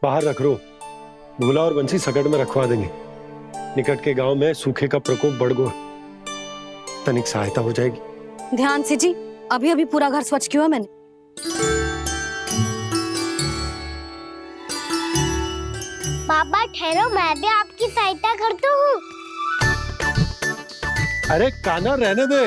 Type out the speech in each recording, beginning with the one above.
बाहर रख रो, भूला और बंसी सकट में रखवा देंगे। निकट के गांव में सूखे का प्रकोप बढ़ गो, तनिक सहायता हो जाएगी। ध्यान से जी, अभी अभी पूरा घर स्वच्छ किया मैंने। पापा ठहरो, मैं भी आपकी सहायता करता हूँ। अरे कान्हा रहने दे।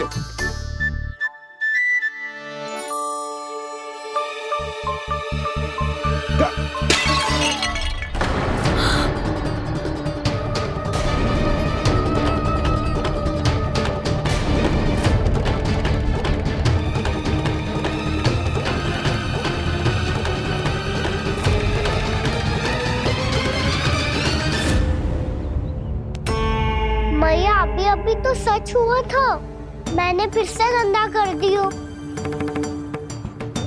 मैया अभी अभी तो सच हुआ था, मैंने फिर से गंदा कर दियो।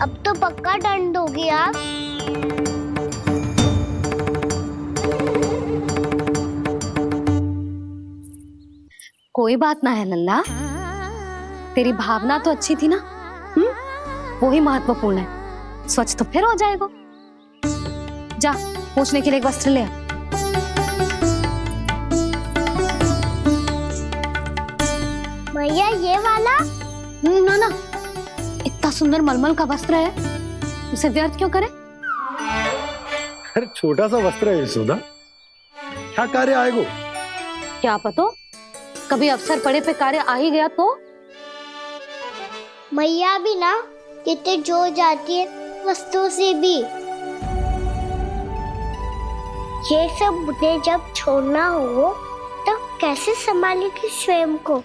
अब तो पक्का दंड हो गया। कोई बात ना है लल्ला, तेरी भावना तो अच्छी थी ना, वो ही महत्वपूर्ण है। स्वच्छ तो फिर हो जाएगा। जा पोंछने के लिए एक वस्त्र ले आ। मैया ये वाला? ना ना, इतना सुंदर मलमल का वस्त्र है, उसे व्यर्थ क्यों करे? अरे छोटा सा वस्त्र है यशोदा, क्या कार्य आएगो? क्या पता, कभी अवसर पड़े पे कार्य आ ही गया तो। मैया भी ना कितने जो जाती है वस्तुओं से भी। ये सब मुझे जब छोड़ना हो तो कैसे संभालेगी स्वयं को?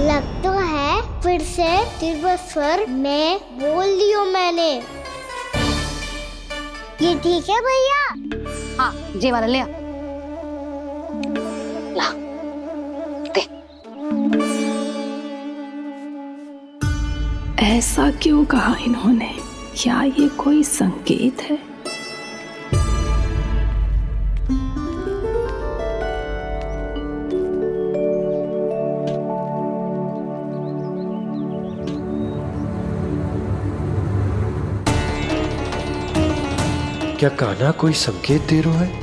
लग तो है फिर से तीव्र स्वर में बोल दियो मैंने। ये ठीक है भैया? हाँ, जे वाला ले आ। ला, दे। ऐसा क्यों कहा इन्होंने? क्या ये कोई संकेत है? क्या कान्हा कोई संकेत दे रहा है?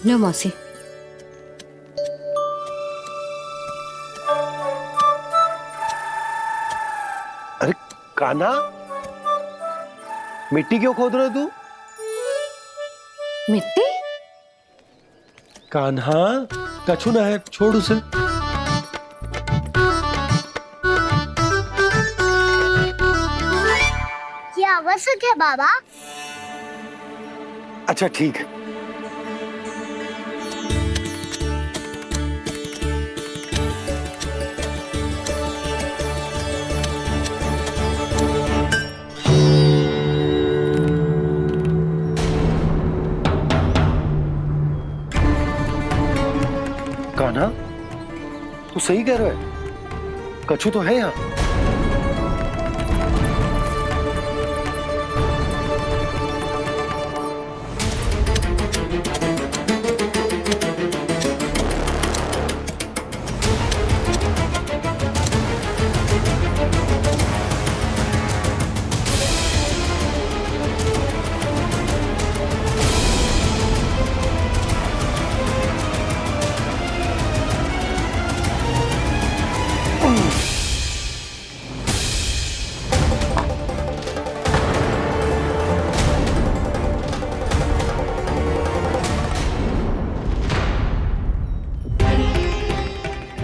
लो मौसी। अरे कान्हा, मिट्टी क्यों खोद रहे तू? मिट्टी? कान्हा, कछु ना है, छोड़ उसे। ये आवश्यक है बाबा। अच्छा ठीक है। कान्हा, तू सही कह रहा है, कछु तो है यहाँ।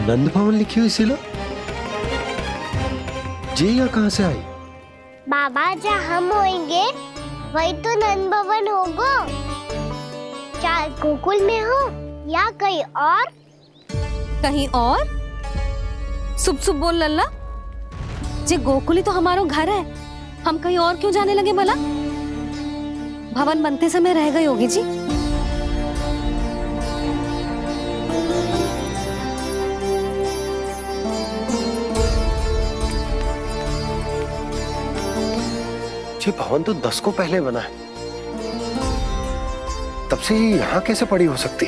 नंद भवन लिखी हुई सिला, जी या कहां से आई? बाबा जहाँ हम होंगे वही तो नंद भवन होगा। चाहे गोकुल में हो या कहीं और। कहीं और? सुब सुब बोल लल्ला, जे गोकुली तो हमारो घर है, हम कहीं और क्यों जाने लगे भला? भवन बनते समय रह गई होगी जी। ये भवन तो 10 को पहले बना है, तब से ही यहाँ कैसे पड़ी हो सकती?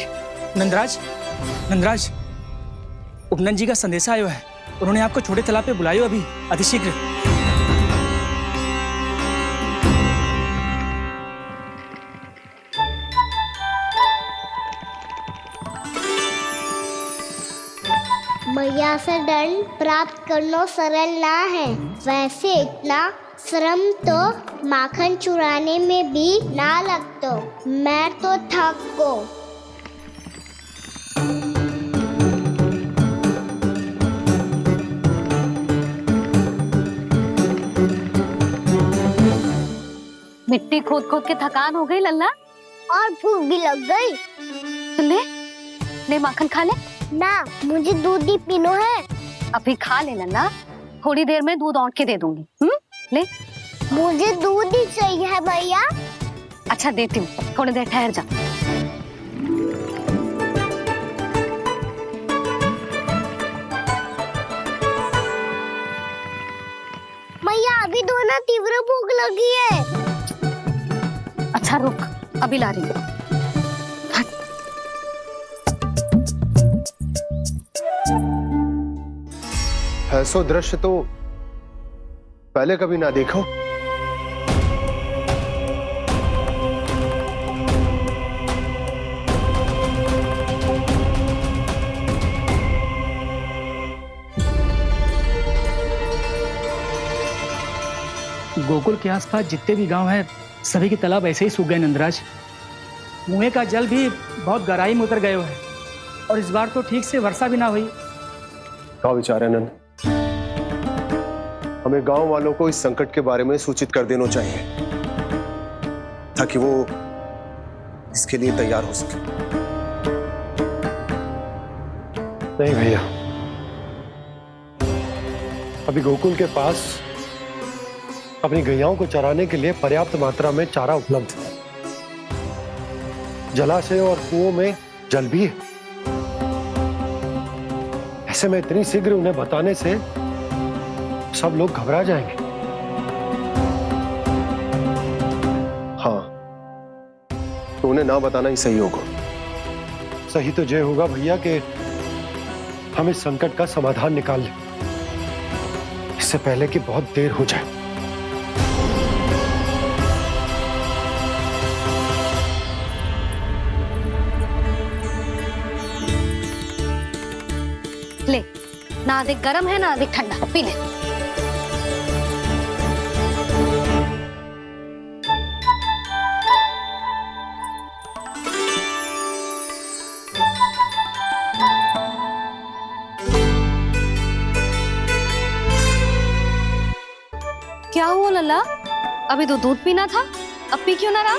नंदराज, नंदराज, उपनंद जी का संदेशा आयो है। उन्होंने आपको छोटे तालाब पे बुलायो अभी अतिशीघ्र। मैया से दंड प्राप्त करना सरल ना है। वैसे इतना श्रम तो माखन चुराने में भी ना लगतो। मैं तो थक गो। मिट्टी खोद खोद के थकान हो गई लल्ला, और भूख भी लग गई। तो ले माखन खा ले। ना, मुझे दूध ही पीनो है। अभी खा ले लल्ला, थोड़ी देर में दूध औंट के दे दूंगी। ले। मुझे दूध ही चाहिए है भैया। अच्छा देती हूँ, थोड़ी देर ठहर जा। मैया अभी दो ना, तीव्र भूख लगी है। अच्छा रुक, अभी ला रही हूँ। ऐसा दृश्य तो पहले कभी ना देखो। गोकुल के आसपास जितने भी गांव हैं, सभी के तालाब ऐसे ही सूख गए नंदराज। कुएं का जल भी बहुत गहराई में उतर गयो है, और इस बार तो ठीक से वर्षा भी ना हुई। क्या विचार है नंद? हमें गांव वालों को इस संकट के बारे में सूचित कर देना चाहिए, ताकि वो इसके लिए तैयार हो सके। नहीं भैया, अभी गोकुल के पास अपनी गैयाओं को चराने के लिए पर्याप्त मात्रा में चारा उपलब्ध है। जलाशय और कुओं में जल भी है। ऐसे में इतनी शीघ्र उन्हें बताने से सब लोग घबरा जाएंगे। हाँ, तो उन्हें ना बताना ही सही होगा। सही तो ये होगा भैया कि हम इस संकट का समाधान निकाल लें, इससे पहले कि बहुत देर हो जाए। ले, ना अधिक गर्म है ना अधिक ठंडा, पी ले। क्या हुआ लल्ला? अभी तो दूध पीना था, अब पी क्यों ना रहा?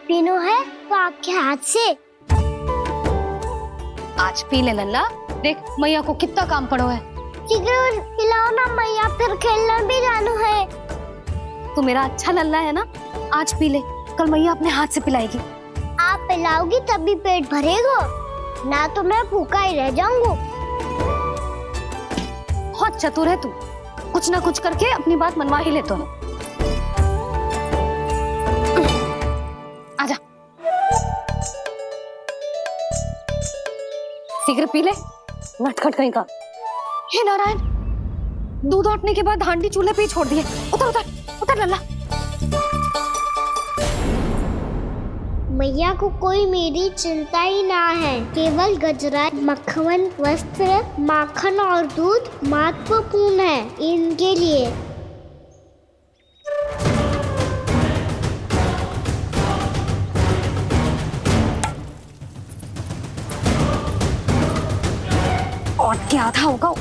पीनो है तो आपके हाथ से। आज पी ले लल्ला, देख मैया को कितना काम पड़ो है। शीघ्र पिलाओ ना मैया, फिर खेलना भी जानो है। तू मेरा अच्छा लल्ला है ना, आज पी ले, कल मैया अपने हाथ से पिलाएगी। आप पिलाओगी तभी पेट भरेगा, ना तो मैं भूखा ही रह जाऊंगा। बहुत चतुर है तू, कुछ ना कुछ करके अपनी बात मनवा ही लेता है। आजा, शीघ्र पी ले, नटखट कहीं का। हे नारायण, दूध औटने के बाद हांडी चूल्हे पे ही छोड़ दिए। उतर उतर उतर लल्ला। मैया को कोई मेरी चिंता ही ना है। केवल गजरा, मक्खन, वस्त्र, माखन और दूध महत्वपूर्ण है इनके लिए। और क्या था होगा?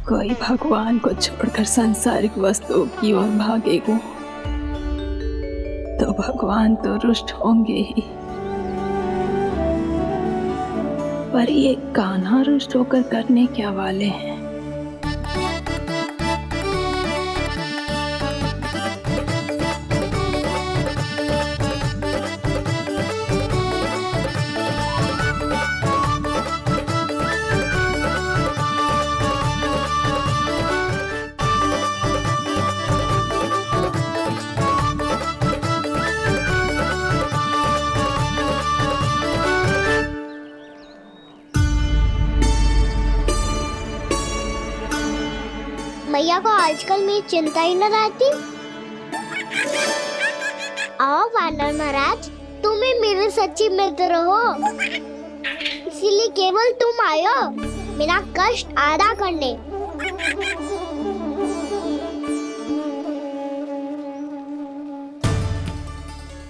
कोई भगवान को छोड़कर सांसारिक वस्तुओं की ओर भागेगा तो भगवान तो रुष्ट होंगे ही, पर ये कान्हा रुष्ट होकर करने क्या वाले हैं? मैया को आजकल मेरी चिंता ही न रहती। आओ वानर महाराज, तुम ही मेरे सच्ची मित्र हो, इसीलिए केवल तुम आयो मेरा कष्ट आधा करने।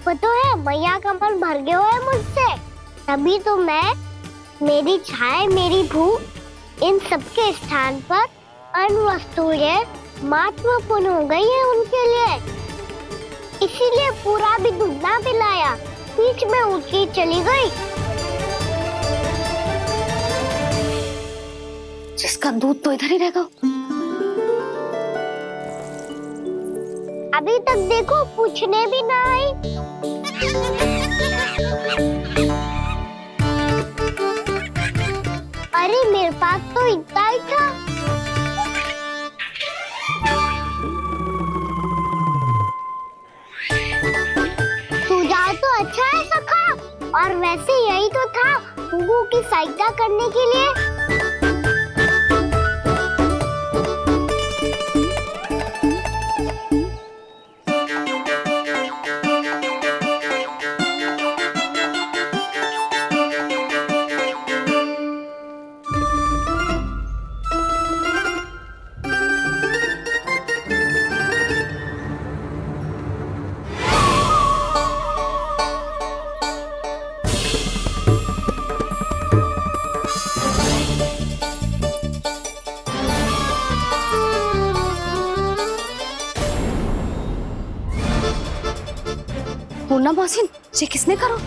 पता है मैया का मन भर गया है मुझसे, तभी तो मैं, मेरी छाया, मेरी भूख, इन सबके स्थान पर अन्य वस्तुएं महत्वपूर्ण हो गई है उनके लिए, इसीलिए पूरा भी दूध ना पिलाया, बीच में उठ के चली गई। जिसका दूध तो इधर ही रहेगा। अभी तक देखो पूछने भी ना आई। अरे मेरे पास तो इतना ही था। सुझाव तो अच्छा है सखा, और वैसे यही तो था गुगु की सहायता करने के लिए। पूर्णा मौसी, ये किसने करो?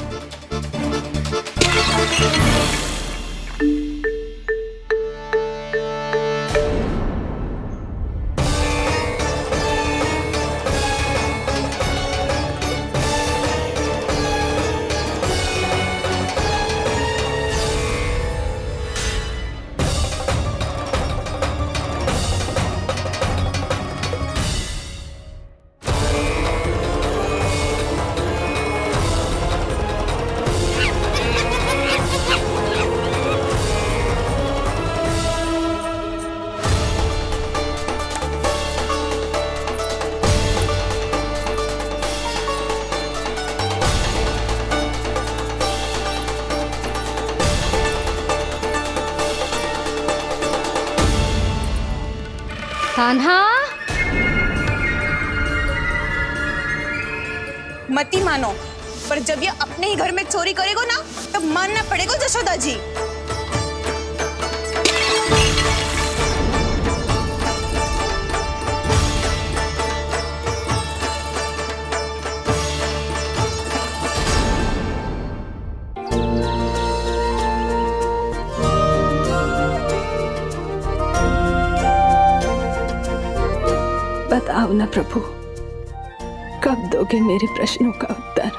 कान्हा, मती मानो, पर जब ये अपने ही घर में चोरी करेगा ना, तब मानना पड़ेगा जशोदा जी। बताओ ना प्रभु, कब दोगे मेरे प्रश्नों का उत्तर?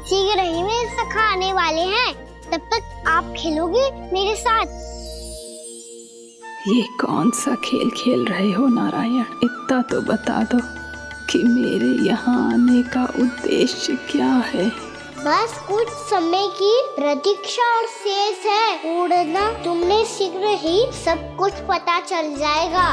शीघ्र ही मेरे सखा आने वाले हैं, तब तक आप खेलोगे मेरे साथ। ये कौन सा खेल खेल रहे हो नारायण? इतना तो बता दो कि मेरे यहाँ आने का उद्देश्य क्या है? बस कुछ समय की प्रतीक्षा और शेष है। उड़ना, तुमने शीघ्र ही सब कुछ पता चल जाएगा।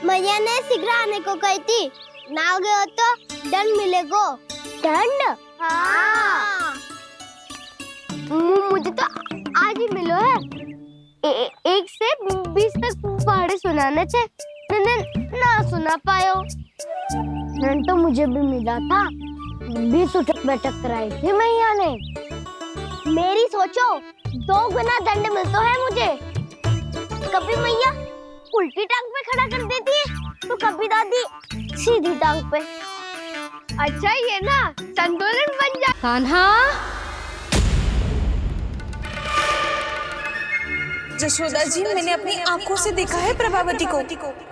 मैया ने शीघ्र आने को कही थी, ना हो गए तो दंड मिलेगा। दंड? हाँ। मुझे तो जी मिलो है। एक से 20 तक पहाड़े सुनाने थे, मैंने ना सुना पायो। नन तो मुझे भी मिला था, 20 उठक बैठक कराई थी मैया ने। मेरी सोचो 2 गुना दंड मिलता है मुझे। कभी मैया उल्टी टांग पे खड़ा कर देती है तो कभी दादी सीधी टांग पे। अच्छा ये ना संतुलन बन जा। कान्हा, जशोदा जी, मैंने अपनी आंखों से देखा है प्रभावती को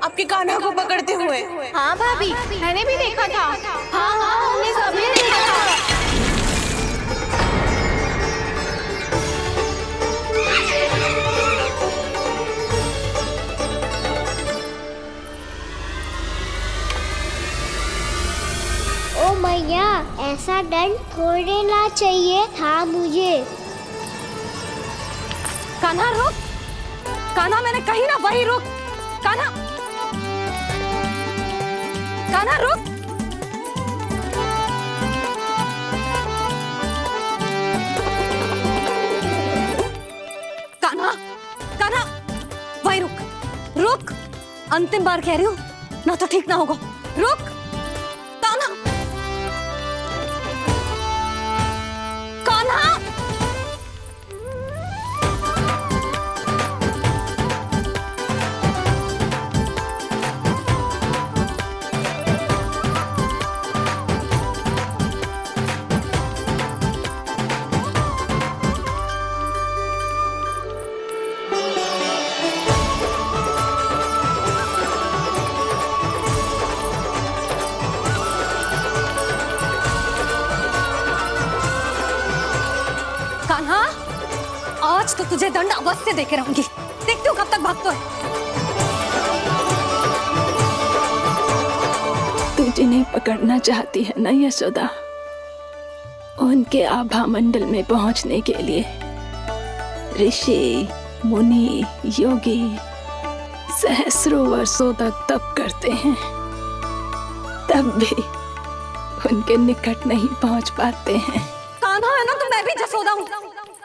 आपके कान्हा को पकड़ते हुए। हाँ भाभी, मैंने भी देखा था। हाँ हाँ, हमने सभी देखा था। ओ मैया, ऐसा दंड थोड़े ना चाहिए था मुझे। कान्हा रुक, कान्हा मैंने कही ना वही रुक। कान्हा, कान्हा रुक। कान्हा, कान्हा वही रुक, रुक। अंतिम बार कह रही हूँ, ना तो ठीक ना होगा। रुक कान्हा, कान्हा। कान्हा, आज तो तुझे दंड अवश्य देके रहूंगी। देखती हूँ कब तक भागता है। तू जिन्हें पकड़ना चाहती है ना यशोदा, उनके आभा मंडल में पहुंचने के लिए ऋषि, मुनि, योगी सहस्रों वर्षों तक तप करते हैं, तब भी उनके निकट नहीं पहुंच पाते हैं। कान्हा है ना, तो मैं भी जसोदा हूँ,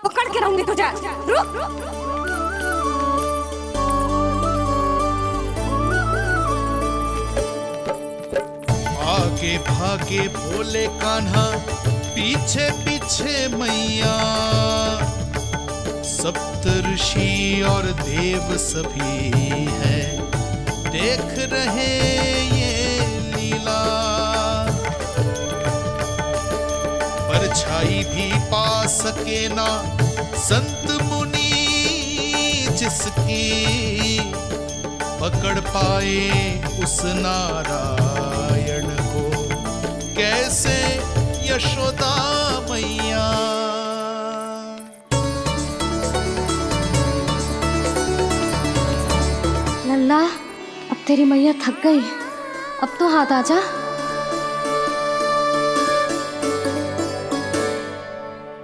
पकड़ के रहूंगी तुझे। रुक। आगे भागे भोले कान्हा, पीछे पीछे मैया। सप्तऋषि और देव सभी हैं, देख रहे ये लीला। परछाई भी पा सके ना संत मुनि जिसकी, पकड़ पाए उस नारायण को कैसे यशोदा मैया। लल्ला, अब तेरी मैया थक गई, अब तो हाथ आजा।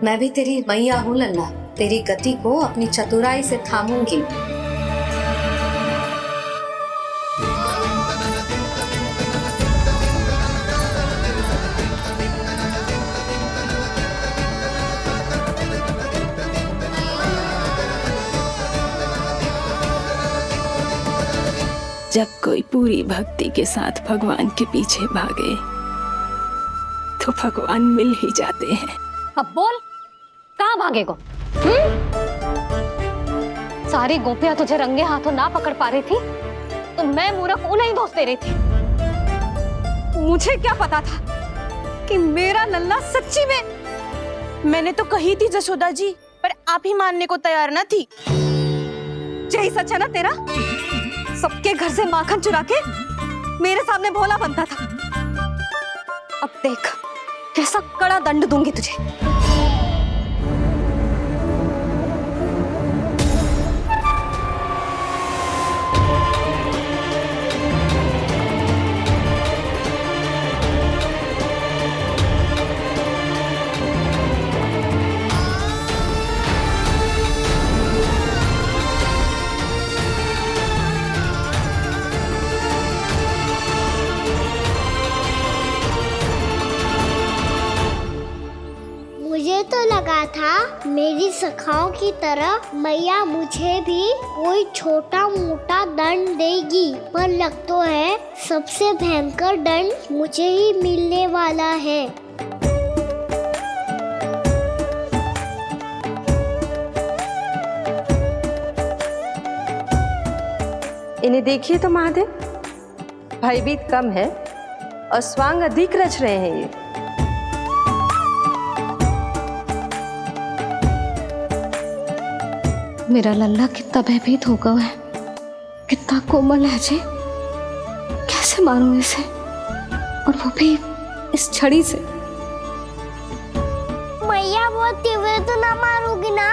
मैं भी तेरी मैया हूँ लल्ला, तेरी गति को अपनी चतुराई से थामूंगी। जब कोई पूरी भक्ति के साथ भगवान के पीछे भागे तो भगवान मिल ही जाते हैं। अब बोल, कहाँ भागेगो? सारी गोपियां तुझे रंगे हाथों ना पकड़ पा रही थी तो मैं मूर्ख उन्हें ही दोष दे रही थी। मुझे क्या पता था कि मेरा लल्ला सच्ची में। मैंने तो कही थी जशोदा जी, पर आप ही मानने को तैयार न थी। यही सच है ना तेरा? सबके घर से माखन चुरा के मेरे सामने भोला बनता था। अब देख कैसा कड़ा दंड दूंगी तुझे। मेरी सखाओं की तरह मैया मुझे भी कोई छोटा मोटा दंड देगी, पर लग तो है सबसे भयंकर दंड मुझे ही मिलने वाला है। इन्हें देखिए तो महादेव, भयभीत कम है और स्वांग अधिक रच रहे हैं ये। मेरा लल्ला कितना भयभीत हो गया है, कितना कोमल है जी। कैसे मारूं इसे, और वो भी इस छड़ी से। मैया बहुत तीव्र तो ना मारोगी ना?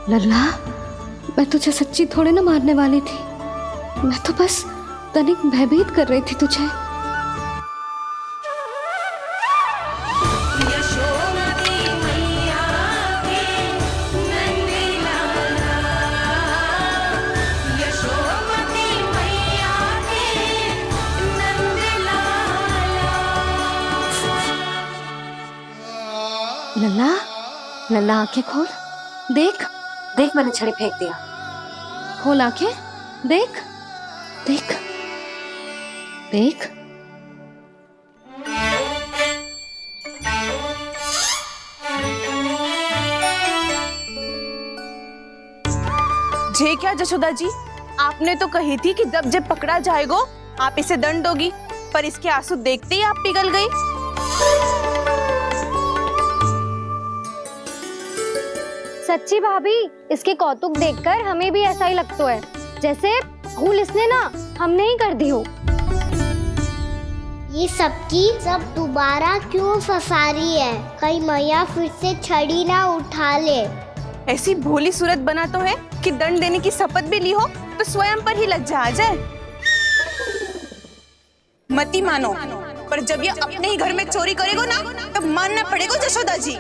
लल्ला, मैं तुझे सच्ची थोड़े ना मारने वाली थी, मैं तो बस तनिक भयभीत कर रही थी तुझे। लल्ला, लल्ला आंखें खोल, देख देख, मैंने छड़ी फेंक दिया। खोल आंखें, देख देख देख। जे क्या जशोदा जी, आपने तो कही थी कि जब जब पकड़ा जाएगा आप इसे दंड दोगी, पर इसके आंसू देखते ही आप पिघल गई। सच्ची भाभी, इसके कौतुक देखकर हमें भी ऐसा ही लगता है, जैसे भूल इसने ना हमने ही कर दी हो। ये सबकी सब दोबारा क्यों फंसा रही है? कहीं मैया फिर से छड़ी ना उठा ले। ऐसी भोली सूरत बना तो है कि दंड देने की शपथ भी ली हो तो स्वयं पर ही लग जा जाए। मती मानो, पर जब ये अपने ही घर में चोरी करेगा ना, तब मानना पड़ेगा जशोदा जी।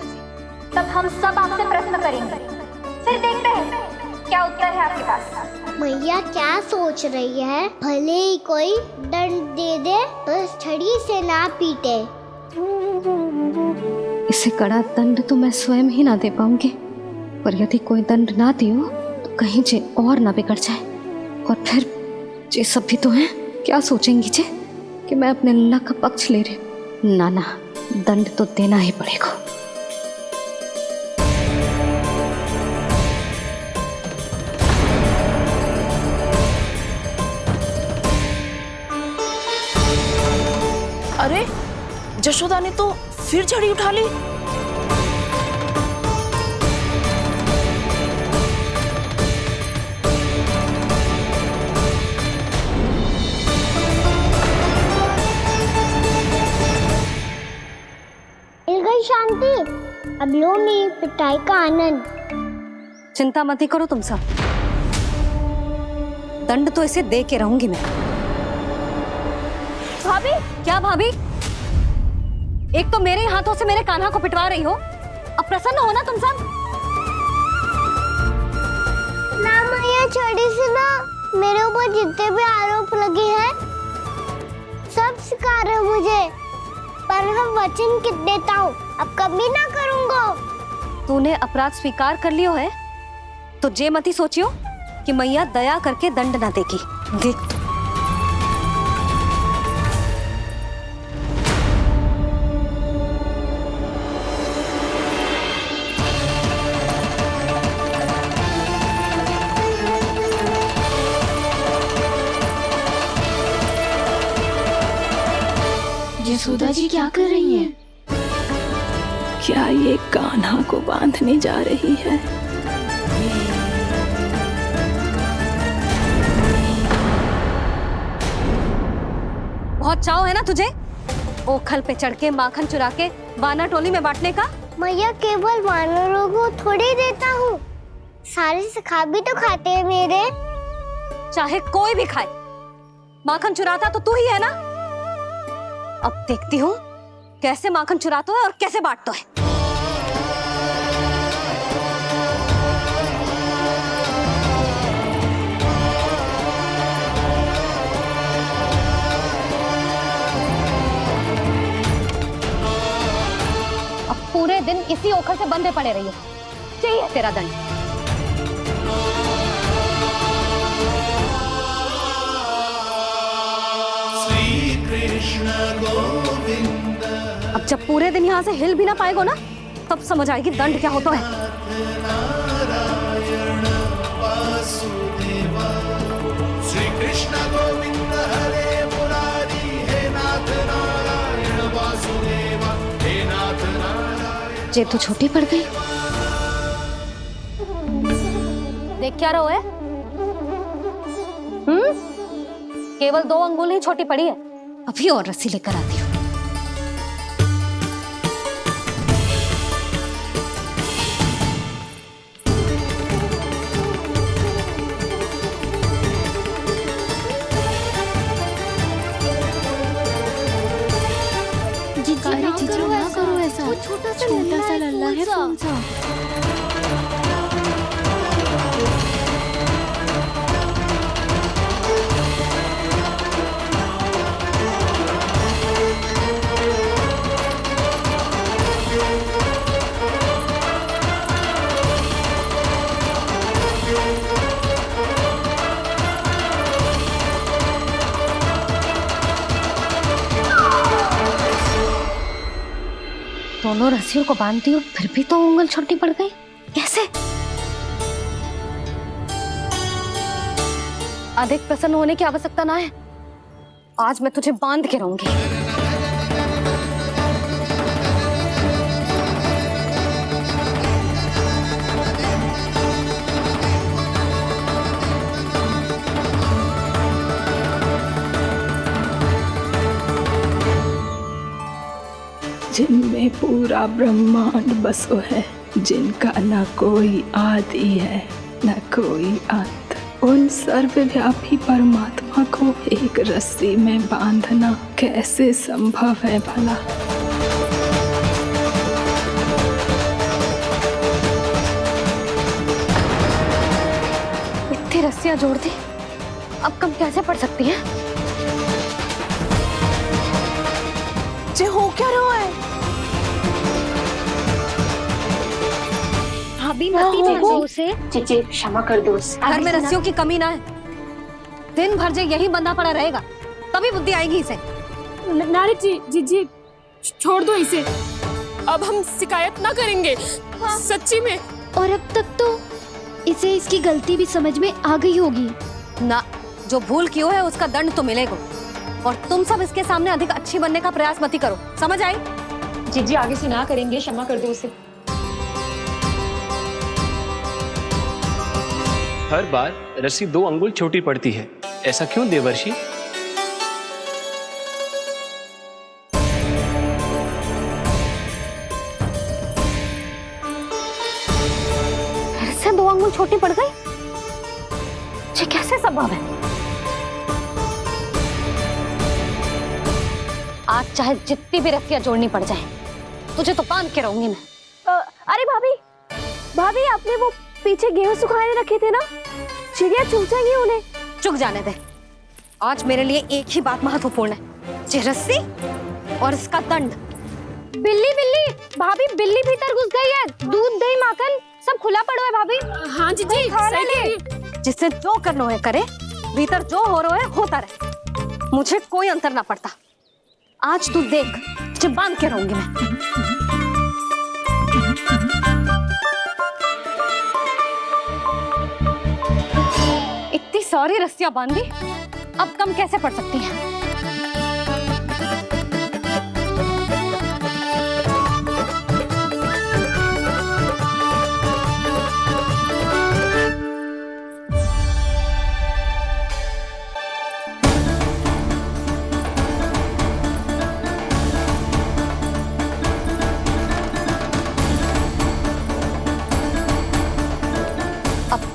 तब हम सब आपसे प्रश्न करेंगे, फिर देखते हैं क्या उत्तर है आपके पास। मैया क्या सोच रही है? भले ही कोई दंड दे दे, बस छड़ी से ना पीटे। इसे कड़ा दंड तो मैं स्वयं ही ना दे पाऊंगी, पर यदि कोई दंड ना दियो तो कहीं जे और ना बिगड़ जाए, और फिर जे सब भी तो हैं, क्या सोचेंगी जे कि मैं अपने लल्ला का पक्ष ले रही। ना ना, दंड तो देना ही पड़ेगा। अरे, जशोदा ने तो फिर छड़ी उठा ली। मिल गई शांति, अब लो मेरी पिटाई का आनंद। चिंता मत ही करो तुम सब, दंड तो इसे दे के रहूंगी मैं। भाभी, क्या भाभी? एक तो मेरे हाथों से मेरे कान्हा को पिटवा रही हो, अब प्रसन्न हो ना तुम सब? ना मैया, छड़ी से ना मेरे ऊपर जितने भी आरोप लगे हैं सब स्वीकार है मुझे, पर हम वचन कित देता हूँ, अब कभी ना करूँगा। तूने अपराध स्वीकार कर लियो है तो जे मती सोचियो कि मैया दया करके दंड ना देगी। देख तू। यशोदा जी क्या कर रही हैं? क्या ये कान्हा को बांधने जा रही है? बहुत चाव है ना तुझे ओखल पे चढ़ के माखन चुरा के वाना टोली में बांटने का? मैया, केवल वानरों को थोड़ी देता हूँ, सारे सखा भी तो खाते हैं मेरे। चाहे कोई भी खाए, माखन चुराता तो तू ही है ना। अब देखती हूँ कैसे माखन चुराता है और कैसे बांटता है। अब पूरे दिन इसी ओखल से ऐसे बंधे पड़े रहिए। चाहिए तेरा दंड। श्री कृष्ण गोविंद अब जब पूरे दिन यहाँ से हिल भी ना पाएगो ना, तब समझ आएगी दंड क्या होता है। नारायण वासुदेव श्री कृष्ण गोविंद हरे मुरारी हे नाथ नारायण वासुदेव हे नाथ नारायण। जेब तो छोटी पड़ गई। देख क्या रहो है? केवल 2 अंगुल ही छोटी पड़ी है। अभी और रस्सी लेकर आती हूँ। जीजू ना करो ऐसा। छोटा सा लल्ला है कौन सा? दोनों रस्सियों को बांधती हूँ, फिर भी तो उंगल छोटी पड़ गई। कैसे? अधिक प्रसन्न होने की आवश्यकता ना है। आज मैं तुझे बांध के रहूंगी। जिनमें पूरा ब्रह्मांड बसो है, जिनका न कोई आदि है न कोई अंत, उन सर्वव्यापी परमात्मा को एक रस्सी में बांधना कैसे संभव है भला? इतनी रस्सियां जोड़ दी, अब कम कैसे पड़ सकती हैं? जे हो क्या रहा है? भाभी मती भेजो उसे। जीजी क्षमा कर दो उसे। घर में रस्सियों की कमी ना है। दिन भर जो यही बंधा पड़ा रहेगा, तभी बुद्धि आएगी इसे। नारी जी जी जी छोड़ दो इसे। अब हम शिकायत ना करेंगे। सच्ची में। और अब तक तो इसे इसकी गलती भी समझ में आ गई होगी ना। जो भूल की है उसका दंड तो मिलेगा। और तुम सब इसके सामने अधिक अच्छी बनने का प्रयास मत करो, समझ आई? जीजी आगे से ना करेंगे, क्षमा कर दो उसे। हर बार रस्सी 2 अंगुल छोटी पड़ती है, ऐसा क्यों देवर्षि? फिर से 2 अंगुल छोटी पड़ गई? ये कैसे संभव है? आज चाहे जितनी भी रस्सियां जोड़नी पड़ जाए, तुझे तो बांध के रहूंगी मैं। अरे भाभी, भाभी आपने वो पीछे गेहूं सुखाने रखे थे ना, चिड़िया चुग जाएंगी उन्हें। चुग जाने दे। आज मेरे लिए एक ही बात महत्वपूर्ण है, ये रस्सी और इसका दंड। बिल्ली बिल्ली भाभी, बिल्ली भीतर घुस गई है। दूध दही माखन सब खुला पड़ा है भाभी। हाँ जीजी सही कह रही है। जिससे जो करना है करे, भीतर जो हो रहा है होता रहे, मुझे कोई अंतर ना पड़ता। आज तू देख, तुझे बांध के रहूंगी मैं। इतनी सारी रस्सियां बांधी, अब कम कैसे पड़ सकती हैं?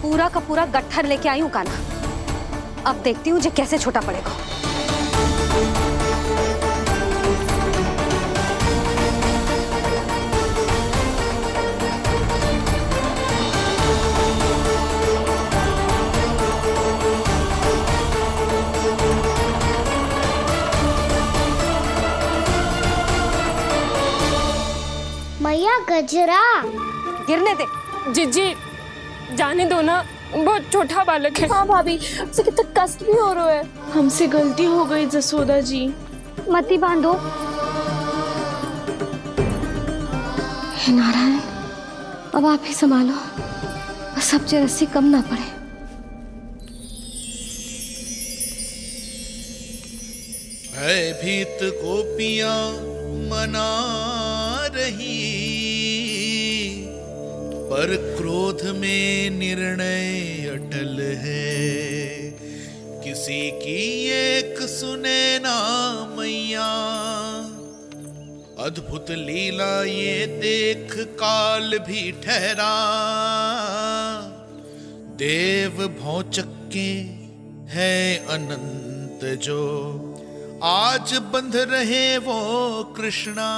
पूरा का पूरा गट्ठर लेके आई हूँ कान्हा। अब देखती हूँ जे कैसे छोटा पड़ेगा। मैया कजरा। गिरने दे। जीजी जाने दो ना, बहुत छोटा बालक है। हाँ भाभी, उसे कितना कष्ट भी हो रहा है। हमसे गलती हो गई जसोदा जी। मती बांधो। हे नारायण, अब आप ही संभालो, बस अब रस्सी कम ना पड़े। भयभीत गोपियां मना रही, पर क्रोध में निर्णय अटल है। किसी की एक सुने ना मैया, अद्भुत लीला ये देख काल भी ठहरा। देव भौचक्के है अनंत जो, आज बंध रहे वो कृष्णा।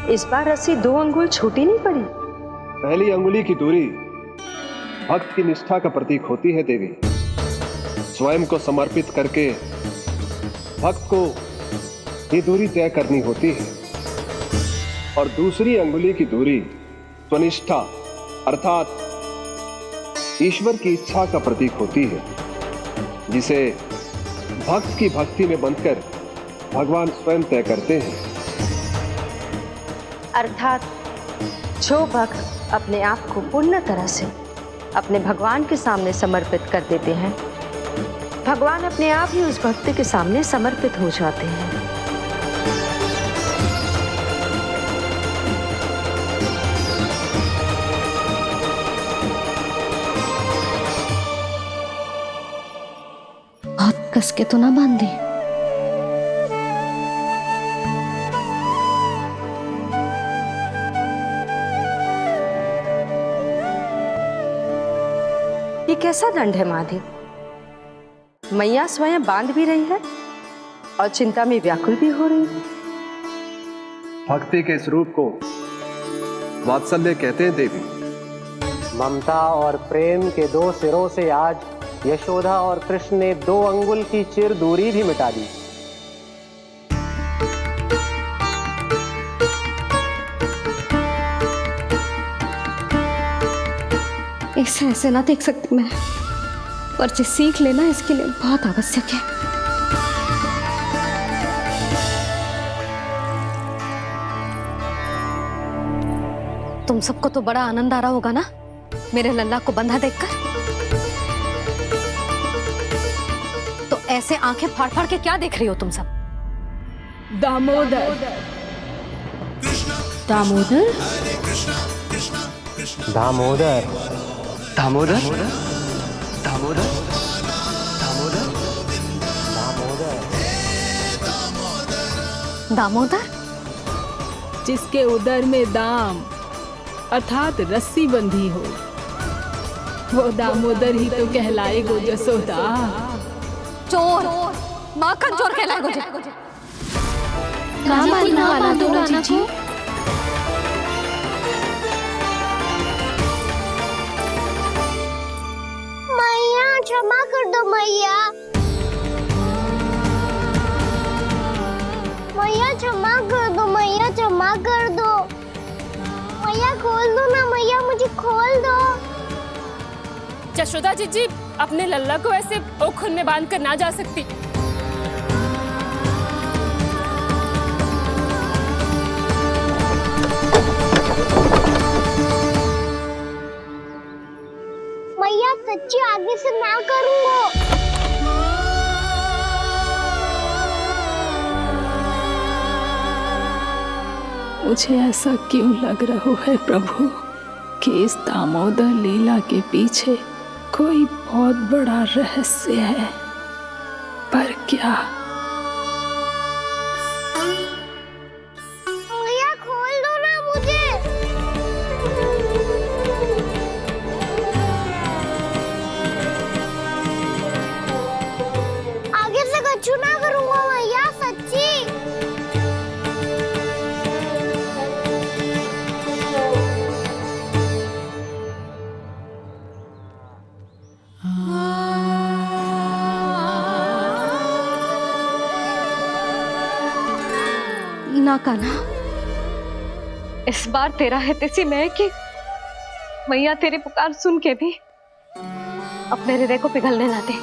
इस बार रस्सी 2 अंगुल छोटी नहीं पड़ी। पहली अंगुली की दूरी भक्त की निष्ठा का प्रतीक होती है देवी। स्वयं को समर्पित करके भक्त को ये दूरी तय करनी होती है, और दूसरी अंगुली की दूरी स्वनिष्ठा अर्थात ईश्वर की इच्छा का प्रतीक होती है, जिसे भक्त की भक्ति में बंधकर भगवान स्वयं तय करते हैं। अर्थात जो भक्त अपने आप को पूर्ण तरह से अपने भगवान के सामने समर्पित कर देते हैं, भगवान अपने आप ही उस भक्त के सामने समर्पित हो जाते हैं। बहुत कस के तो ना बांधी। ये कैसा दंड है माधे? मैया स्वयं बांध भी रही है और चिंता में व्याकुल भी हो रही है। भक्ति के स्वरूप को वात्सल्य कहते हैं देवी। ममता और प्रेम के 2 सिरों से आज यशोदा और कृष्ण ने 2 अंगुल की चिर दूरी भी मिटा दी। इसे ऐसे ना देख सकती मैं, पर जो सीख लेना इसके लिए बहुत आवश्यक है। तुम सबको तो बड़ा आनंद आ रहा होगा ना मेरे लल्ला को बंधा देखकर। तो ऐसे आंखें फाड़ फाड़ के क्या देख रही हो तुम सब? दामोदर। दामोदर? दामोदर। दामोदर? दामोदर? दामोदर? जिसके उदर में दाम अर्थात रस्सी बंधी हो, वो दामोदर ही तो कहलाएगो जसोदा। चोर, माखन चोर कहलाएगो जी। कहाँ बांधना वाला तो राना को? मैया क्षमा कर दो मैया। मैया क्षमा कर दो, मैया क्षमा कर दो। मैया खोल दो ना मैया, मुझे खोल दो। यशोदा जीजी अपने लल्ला को ऐसे ओखुन में बांध कर ना जा सकती। मैया सच्ची आगे से ना करूंगा। मुझे ऐसा क्यों लग रहा है प्रभु कि इस दामोदर लीला के पीछे कोई बहुत बड़ा रहस्य है, पर क्या? मैया खोल दो ना मुझे। आगे से कछु ना करूंगा मैया, सच्ची। हाँ कान्हा, इस बार तेरा हितैषी मैं कि मैया तेरी पुकार सुन के भी अपने हृदय को पिघलने ना दे।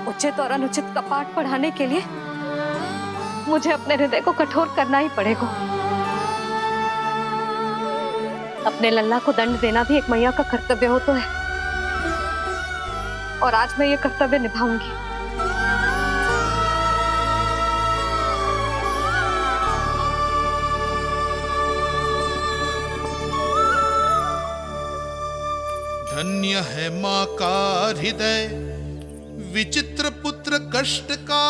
उचित और अनुचित का पाठ पढ़ाने के लिए मुझे अपने हृदय को कठोर करना ही पड़ेगा। अपने लल्ला को दंड देना भी एक मैया का कर्तव्य हो तो है, और आज मैं ये कर्तव्य निभाऊंगी। धन्य है माँ का हृदय, विचित्र पुत्र कष्ट का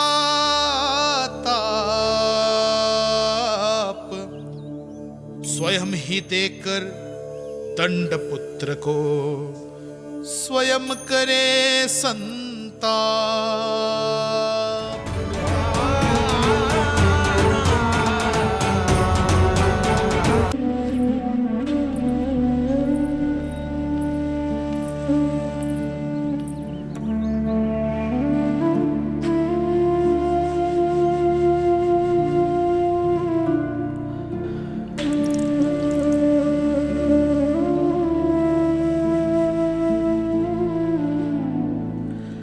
ताप, स्वयं ही देकर दंड पुत्र को स्वयं करे संताप।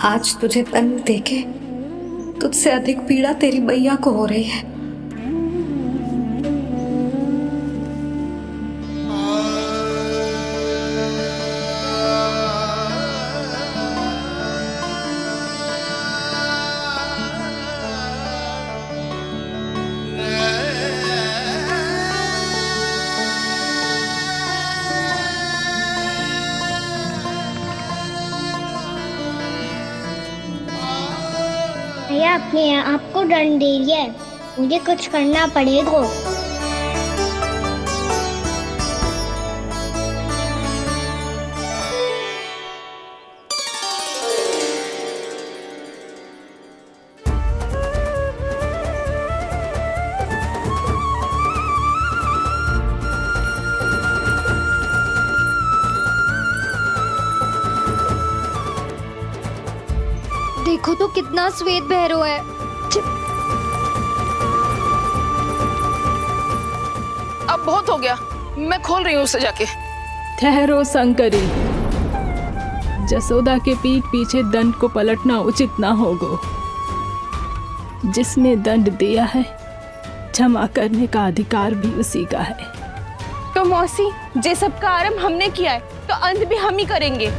आज तुझे दंड देके तुझसे अधिक पीड़ा तेरी मैया को हो रही है। भैया अपने आप को दंड दे रही है, मुझे कुछ करना पड़ेगा। देखो तो कितना श्वेत भैरव है। अब बहुत हो गया, मैं खोल रही हूँ उसे जाके। ठहरो शंकरी, जसोदा के पीठ पीछे दंड को पलटना उचित ना होगा। जिसने दंड दिया है क्षमा करने का अधिकार भी उसी का है। तो मौसी, जे सब का आरंभ हमने किया है तो अंत भी हम ही करेंगे।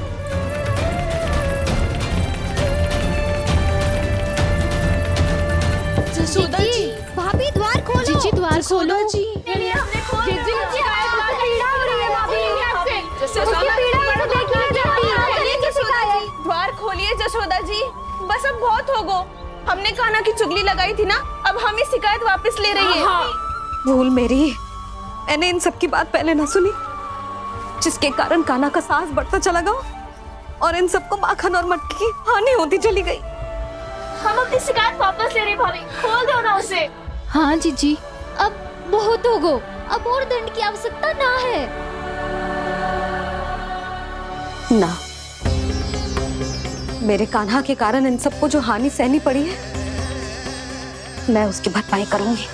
जसोदा जी, भाभी द्वार खोलो। जीजी द्वार खोलो। जी द्वार खोलिए जसोदा जी, बस अब बहुत हो गो। हमने कान्हा की चुगली लगाई थी ना, अब हम ही शिकायत वापस ले रही है। भूल मेरी, मैंने इन सब की बात पहले ना सुनी, जिसके कारण कान्हा का साहस बढ़ता चला गया और इन सबको माखन और मटकी की हानि होती चली गई। हम अपनी शिकायत वापस ले रहे भाभी, खोल दो ना उसे। हाँ जीजी, अब बहुत हो गो, अब और दंड की आवश्यकता ना है। ना, मेरे कान्हा के कारण इन सबको जो हानि सहनी पड़ी है, मैं उसकी भरपाई करूंगी।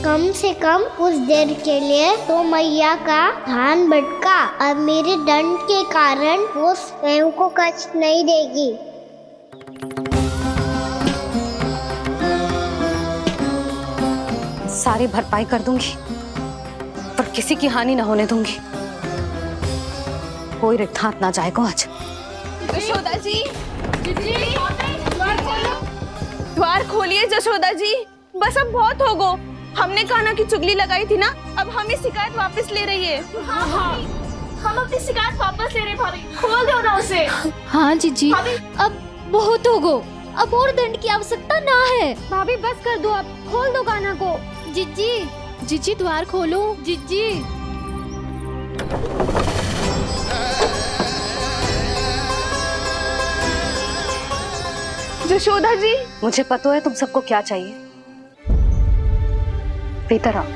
कम से कम कुछ देर के लिए तो मैया का ध्यान भटका और मेरे दंड के कारण वो स्वयं को कष्ट नहीं देगी। सारी भरपाई कर दूंगी, पर किसी की हानि ना होने दूंगी। कोई रिक्त हाथ ना जाएगा आज। जशोदा जी, द्वार खोलिए जशोदा जी, बस अब बहुत हो गो। हमने कान्हा की चुगली लगाई थी ना, अब हम ही शिकायत वापस ले रही है। हम अपनी शिकायत वापस ले रहे भाभी, खोल दो ना उसे। हाँ जीजी, अब बहुत हो गो, अब और दंड की आवश्यकता ना है। भाभी बस कर दो, अब खोल दो कान्हा को। जीजी, जीजी द्वार खोलो। जीजी, जशोदा जी, मुझे पता है तुम सबको क्या चाहिए। भीतर आओ।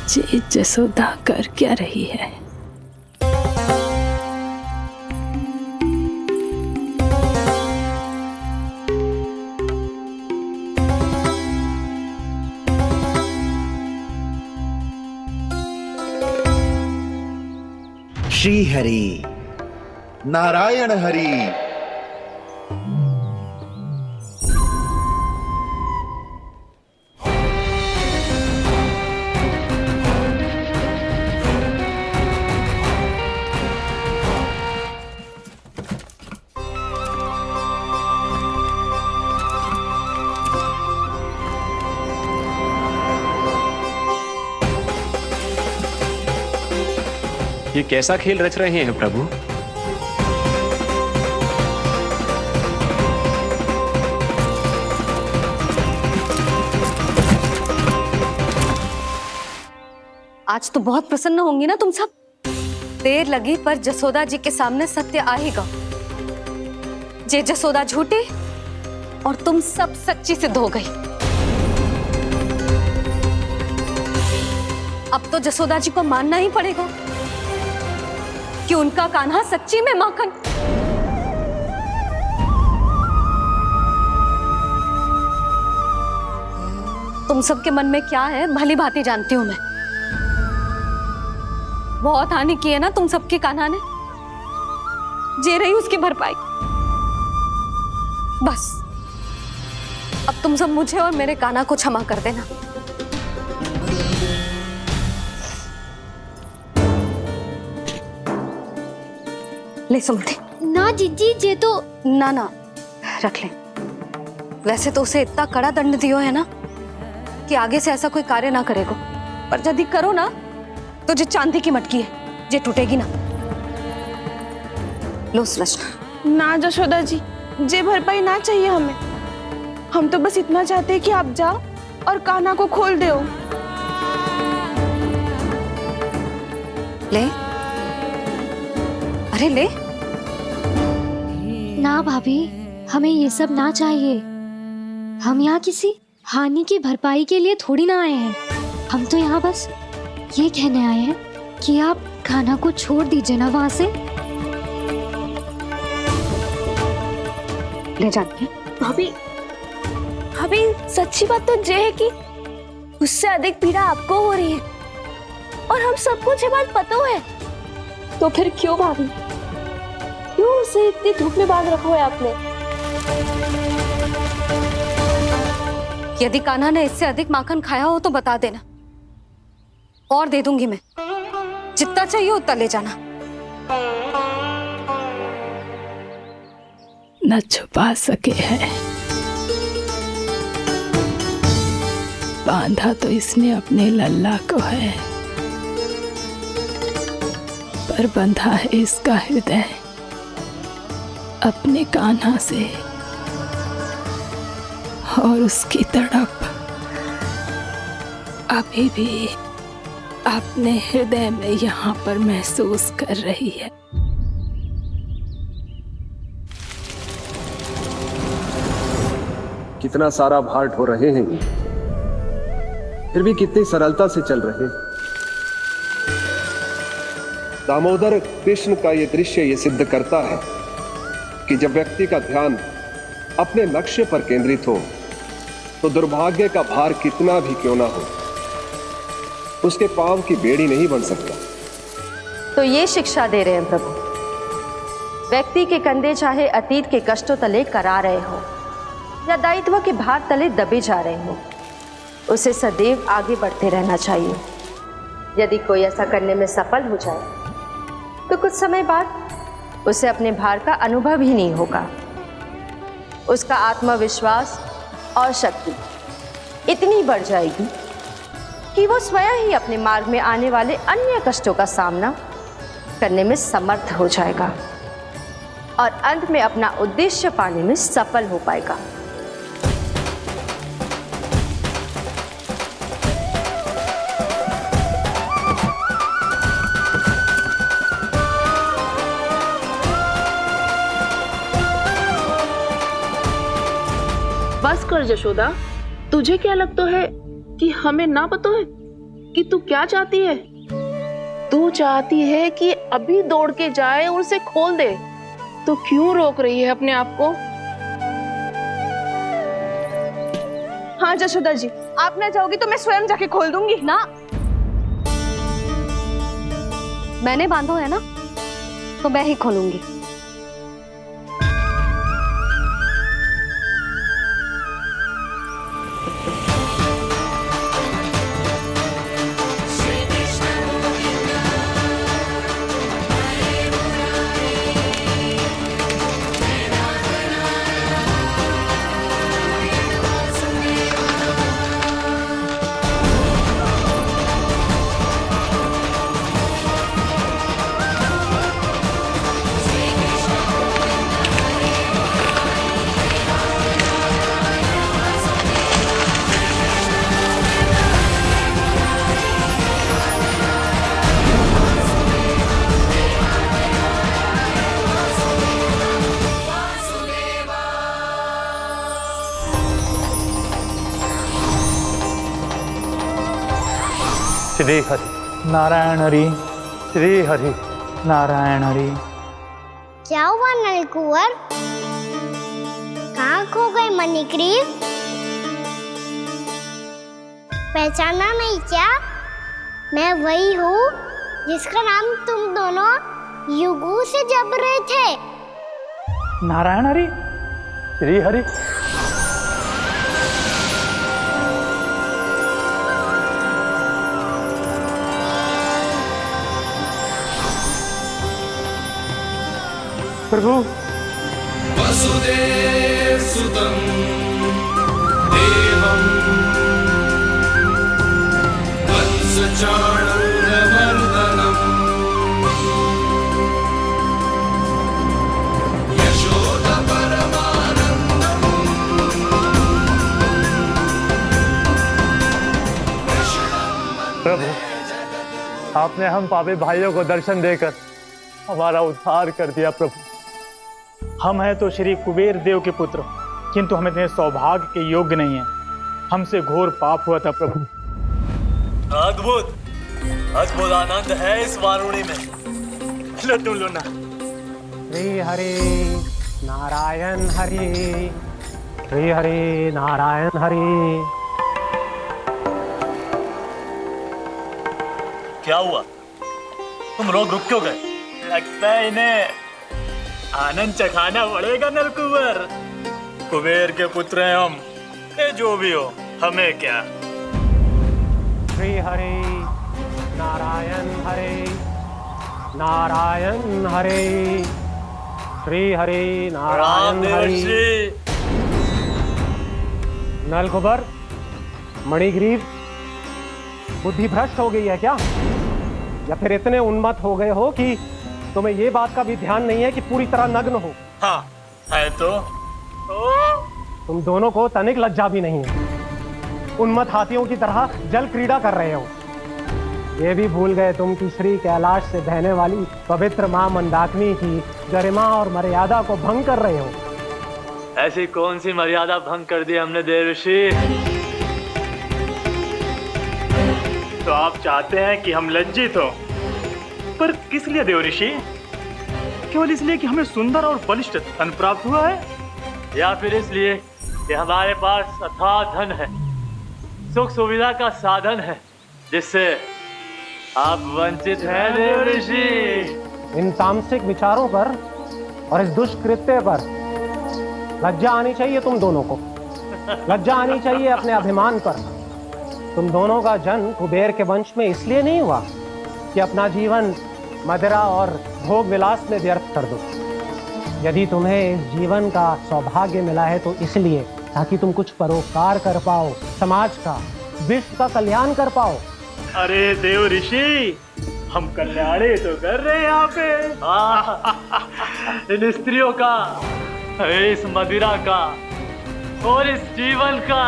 जी जसोदा कर क्या रही है? श्री हरि, नारायण हरि। ये कैसा खेल रच रहे हैं प्रभु? आज तो बहुत प्रसन्न होंगी ना तुम सब। देर लगी पर जसोदा जी के सामने सत्य आएगा। जे जसोदा झूठी और तुम सब सच्ची सिद्ध हो गई। अब तो जसोदा जी को मानना ही पड़ेगा कि उनका कान्हा सच्ची में माखन। तुम सबके मन में क्या है भली भांति जानती हूं मैं। बहुत हानि की है ना तुम सबके कान्हा ने, जे रही उसकी भरपाई। बस अब तुम सब मुझे और मेरे कान्हा को क्षमा कर देना। ले सुमति। ना जीजी, जे तो ना ना रख ले। वैसे तो उसे इतना कड़ा दंड दियो है ना कि आगे से ऐसा कोई कार्य ना करेगा, पर यदि करो ना तो जे चांदी की मटकी है जे टूटेगी ना। लो सुलक्षणा। ना जशोदा जी, जे भरपाई ना चाहिए हमें। हम तो बस इतना चाहते हैं कि आप जाओ और कान्हा को खोल दो। ले, अरे ले। ना भाभी, हमें ये सब ना चाहिए। हम यहाँ किसी हानि की भरपाई के लिए थोड़ी ना आए हैं। हम तो यहाँ बस ये कहने आए हैं कि आप कान्हा को छोड़ दीजिए ना वहां से। ले जाते। भाभी, भाभी सच्ची बात तो ये है कि उससे अधिक पीड़ा आपको हो रही है और हम सबको ये बात पता है। तो फिर क्यों भाभी, क्यों उसे इतनी धूप में बांध रखा है आपने? यदि कान्हा ने इससे अधिक माखन खाया हो तो बता देना, और दे दूंगी मैं। जितना चाहिए उतना ले जाना। न छुपा सके है, बांधा तो इसने अपने लल्ला को है, पर बंधा है इसका हृदय अपने कान्हा से। और उसकी तड़प अभी भी अपने हृदय में यहाँ पर महसूस कर रही है। कितना सारा भार ढो रहे हैं, फिर भी कितनी सरलता से चल रहे हैं। दामोदर कृष्ण का ये दृश्य ये सिद्ध करता है कि जब व्यक्ति का ध्यान अपने लक्ष्य पर केंद्रित हो तो दुर्भाग्य का भार कितना भी क्यों ना हो, उसके पांव की बेड़ी नहीं बन सकता। तो ये शिक्षा दे रहे हैं प्रभु, व्यक्ति के कंधे चाहे अतीत के कष्टों तले करा रहे हो या दायित्व के भार तले दबे जा रहे हो, उसे सदैव आगे बढ़ते रहना चाहिए। यदि कोई ऐसा करने में सफल हो जाए तो कुछ समय बाद उसे अपने भार का अनुभव ही नहीं होगा। उसका आत्मविश्वास और शक्ति इतनी बढ़ जाएगी कि वो स्वयं ही अपने मार्ग में आने वाले अन्य कष्टों का सामना करने में समर्थ हो जाएगा और अंत में अपना उद्देश्य पाने में सफल हो पाएगा। बस कर जशोदा, तुझे क्या लगता है कि हमें ना पता है कि तू क्या चाहती है? तू चाहती है कि अभी दौड़ के जाए और उसे खोल दे, तो क्यों रोक रही है अपने आप को? हाँ जशोदा जी, आप ना जाओगी तो मैं स्वयं जाके खोल दूंगी। ना, मैंने बांधो है ना, तो मैं ही खोलूंगी। श्री हरि नारायण हरि, श्री हरि नारायण हरि। क्या हुआ नलकुंवर? कहाँ खो गए मणिग्रीव? पहचाना नहीं क्या? मैं वही हूँ जिसका नाम तुम दोनों युगों से जप रहे थे। नारायण हरि, श्री हरि। प्रभु वसुदेव सुतं देवं वत्सचाणूरमर्दनम् यशोदा परमानन्दम् प्रभु, आपने हम पापी भाइयों को दर्शन देकर हमारा उद्धार कर दिया। प्रभु, हम हैं तो श्री कुबेर देव के पुत्र, किंतु हम इतने सौभाग्य के योग्य नहीं हैं। हमसे घोर पाप हुआ था प्रभु। अद्भुत अद्भुत आनंद है इस वारुणी में। लड्डू लो ना। श्री हरि नारायण हरि, श्री हरि नारायण हरि। क्या हुआ? तुम लोग रुक क्यों गए? लगता है इन्हें आनंद चखाना पड़ेगा नलकुंवर। कुबेर के पुत्र हैं हम, ये जो भी हो हमें क्या। श्री हरि नारायण हरि, नारायण हरि, श्री हरि नारायण हरि। नलकुबर, मणिग्रीव, बुद्धि भ्रष्ट हो गई है क्या? या फिर इतने उन्मत्त हो गए हो कि तुम्हें ये बात का भी ध्यान नहीं है कि पूरी तरह नग्न हो? हाँ है तो। तुम दोनों को तनिक लज्जा भी नहीं है। उन्मत्त हाथियों की तरह जल क्रीड़ा कर रहे हो। ये भी भूल गए तुम कि श्री कैलाश से बहने वाली पवित्र मां मंदाकिनी की गरिमा और मर्यादा को भंग कर रहे हो। ऐसी कौन सी मर्यादा भंग कर दी हमने देवर्षि? तो आप चाहते हैं कि हम लज्जित हो, पर किस लिए देवर्षि? केवल इसलिए कि हमें सुंदर और बलिष्ठ धन प्राप्त हुआ है, या फिर इसलिए कि हमारे पास अथाह धन है, सुख सुविधा का साधन है, जिससे आप वंचित हैं देवर्षि? इन तामसिक विचारों पर और इस दुष्कृत्य पर लज्जा आनी चाहिए तुम दोनों को। लज्जा आनी चाहिए अपने अभिमान पर। तुम दोनों का जन्म कुबेर के वंश में इसलिए नहीं हुआ कि अपना जीवन मदिरा और भोग विलास में व्यर्थ कर दो। यदि तुम्हें इस जीवन का सौभाग्य मिला है तो इसलिए ताकि तुम कुछ परोपकार कर पाओ, समाज का, विश्व का कल्याण कर पाओ। अरे देव ऋषि, हम कल्याणी तो कर रहे हैं यहाँ पे। इन स्त्रियों का, इस मदिरा का और इस जीवन का।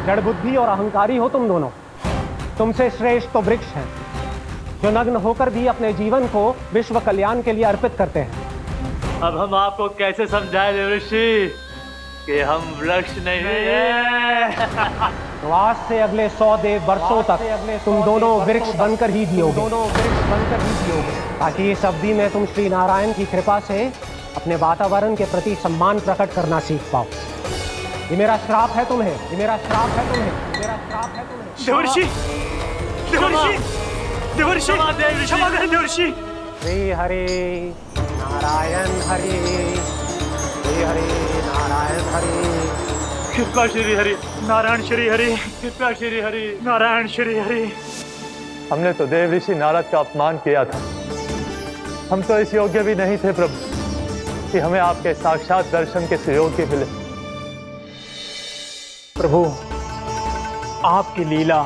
जड़ बुद्धि और अहंकारी हो तुम दोनों। तुमसे श्रेष्ठ तो वृक्ष हैं, जो नग्न होकर भी अपने जीवन को विश्व कल्याण के लिए अर्पित करते हैं। अब हम आपको कैसे समझाएं देवर्षि कि हम वृक्ष नहीं हैं? तो आज से अगले 100 देव वर्षों तक तुम दोनों वृक्ष बनकर ही जियोगे, ताकि इस अवधि में तुम श्री नारायण की कृपा से अपने वातावरण के प्रति सम्मान प्रकट करना सीख पाओ। ये मेरा श्राप है तुम्हें, ये मेरा श्राप है तुम्हें, मेरा श्राप है तुम्हें। देवर्षि, देवर्षि, देवर्षि क्षमा करें देवर्षि। श्री हरि नारायण हरि, श्री हरि नारायण हरि, कृपा श्री हरि नारायण श्री हरि, कृपा श्री हरि नारायण श्री हरि। हमने तो देव ऋषि नारद का अपमान किया था। हम तो इस योग्य भी नहीं थे प्रभु कि हमें आपके साक्षात दर्शन के सुयोग्य मिले। प्रभु, आपकी लीला,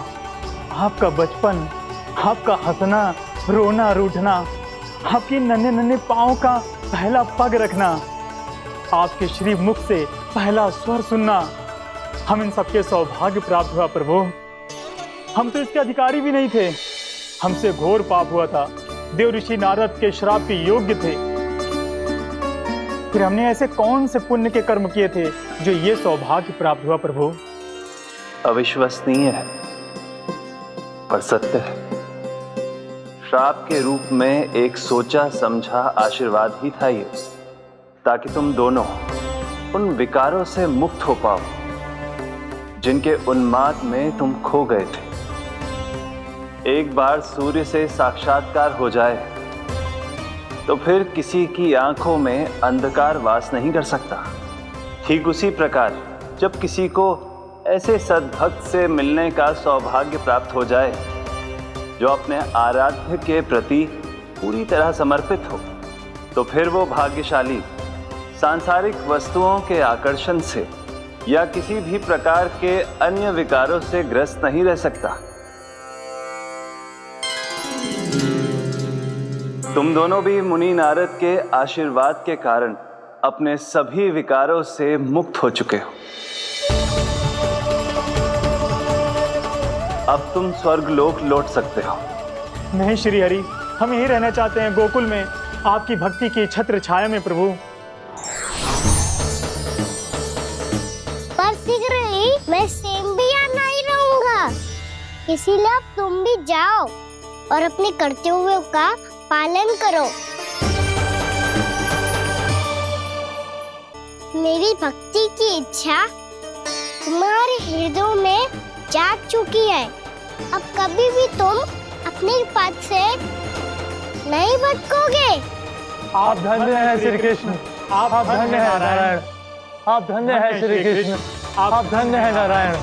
आपका बचपन, आपका हंसना, रोना, रूठना, आपकी नन्हे नन्हे पाँव का पहला पग रखना, आपके श्री मुख से पहला स्वर सुनना, हम इन सबके सौभाग्य प्राप्त हुआ प्रभु। हम तो इसके अधिकारी भी नहीं थे। हमसे घोर पाप हुआ था, देव ऋषि नारद के श्राप के योग्य थे। फिर हमने ऐसे कौन से पुण्य के कर्म किए थे जो ये सौभाग्य प्राप्त हुआ प्रभु? अविश्वसनीय है पर सत्य है। श्राप के रूप में एक सोचा समझा आशीर्वाद ही था ये, ताकि तुम दोनों उन विकारों से मुक्त हो पाओ जिनके उन्माद में तुम खो गए थे। एक बार सूर्य से साक्षात्कार हो जाए तो फिर किसी की आंखों में अंधकार वास नहीं कर सकता। ठीक उसी प्रकार जब किसी को ऐसे सद्भक्त से मिलने का सौभाग्य प्राप्त हो जाए जो अपने आराध्य के प्रति पूरी तरह समर्पित हो, तो फिर वो भाग्यशाली सांसारिक वस्तुओं के आकर्षण से या किसी भी प्रकार के अन्य विकारों से ग्रस्त नहीं रह सकता। तुम दोनों भी मुनि नारद के आशीर्वाद के कारण अपने सभी विकारों से मुक्त हो चुके हो। अब तुम स्वर्गलोक लौट सकते हो। नहीं श्री हरि, हम यही रहना चाहते हैं गोकुल में, आपकी भक्ति की छत्र छाया में प्रभु। पर शीघ्र ही मैं सेम्बिया नहीं रहूंगा, इसीलिए अब तुम भी जाओ और अपने कर्तव्यों का पालन करो। मेरी भक्ति की इच्छा तुम्हारे हृदयों में जाग चुकी है। अब कभी भी तुम अपने पद से नहीं भटकोगे। आप धन्य हैं श्री कृष्ण, आप धन्य हैं नारायण, आप धन्य हैं श्री कृष्ण, आप धन्य हैं नारायण।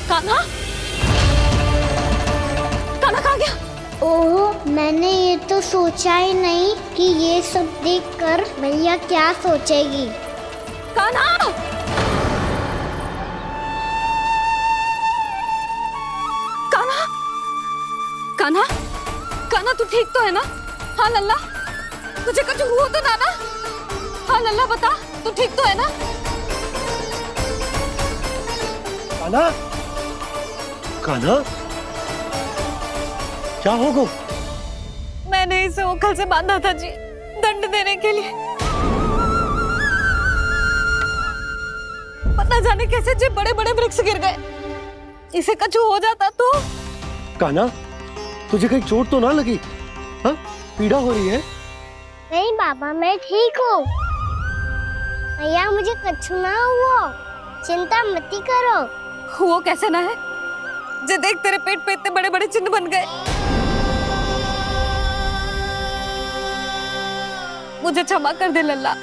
कान्हा? कान्हा कहाँ गया? ओह, मैंने ये तो सोचा ही नहीं कि ये सब देखकर भैया क्या सोचेगी। कान्हा! कान्हा! कान्हा? कान्हा तू ठीक तो है ना? हाँ लल्ला, तुझे कुछ हुआ तो ना? हाँ लल्ला बता, तू ठीक तो है ना? कान्हा, कान्हा, क्या होगा? मैंने इसे ओखल से बांधा था जी, दंड देने के लिए। पता जाने कैसे जे बड़े बड़े वृक्ष गिर गए। इसे कुछ हो जाता तो? कान्हा, तुझे कहीं चोट तो ना लगी? हाँ, पीड़ा हो रही है? नहीं बाबा, मैं ठीक हूँ। भैया मुझे कुछ ना हुआ, चिंता मत करो। वो कैसे ना है? जे देख तेरे पेट पे इतने बड़े बड़े चिन्ह बन गए। मुझे क्षमा कर दे लल्ला,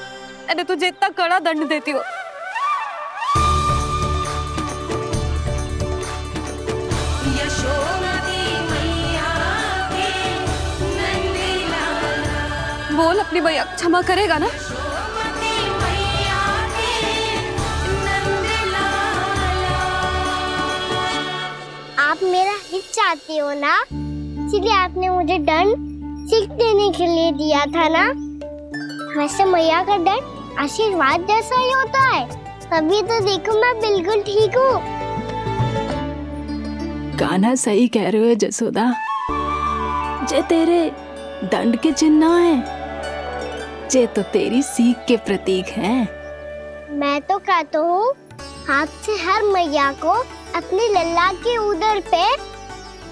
मैंने तुझे इतना कड़ा दंड देती हो। बोल अपनी भैया क्षमा करेगा ना? आप मेरा हित चाहते हो ना, इसलिए आपने मुझे दंड सीख देने के लिए दिया था ना। वैसे मैया का दंड आशीर्वाद जैसा ही होता है, तभी तो देखो मैं बिल्कुल ठीक हूँ। कान्हा सही कह रहे हो जसोदा, जे तेरे दंड के चिन्ह ना है, जे तो तेरी सीख के प्रतीक हैं। मैं तो कहता हूँ हाथ से हर मैया को अपनी लल्ला के उदर पे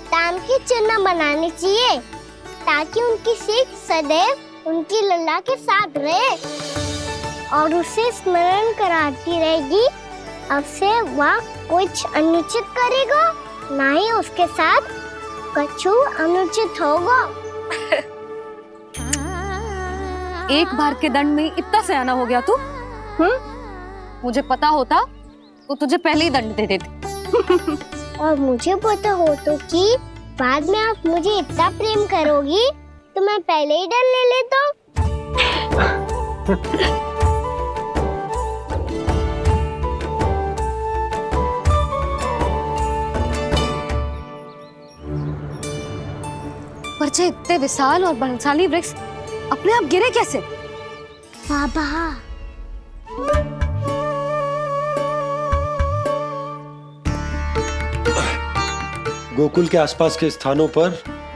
ताम के चिन्ह बनाने चाहिए ताकि उनकी सीख सदैव उनकी लल्ला के साथ रहे और उसे स्मरण कराती रहेगी। अब से वह कुछ अनुचित करेगा, ना ही उसके साथ कछु अनुचित होगा। एक बार के दंड में इतना सयाना हो गया तू? मुझे पता होता तो तुझे पहले ही दंड दे देती। और मुझे पता हो तो कि बाद में आप मुझे इतना प्रेम करोगी तो मैं पहले ही दंड ले लेता। पर जे इतने विशाल और बलशाली वृक्ष अपने आप गिरे कैसे? बाबा गोकुल के आसपास के स्थानों पर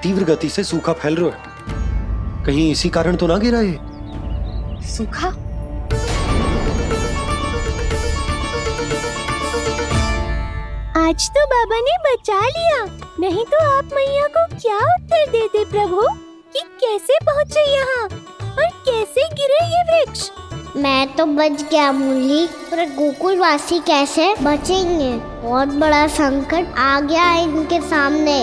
तीव्र गति से सूखा फैल रहा है। कहीं इसी कारण तो ना गिरा ये? सूखा? आज तो बाबा ने बचा लिया, नहीं तो आप मैया को क्या उत्तर देते प्रभु कि कैसे पहुँचे यहाँ और कैसे गिरे ये वृक्ष? मैं तो बच गया मूली, पर गोकुल वासी कैसे बचेंगे? बहुत बड़ा संकट आ गया है इनके सामने।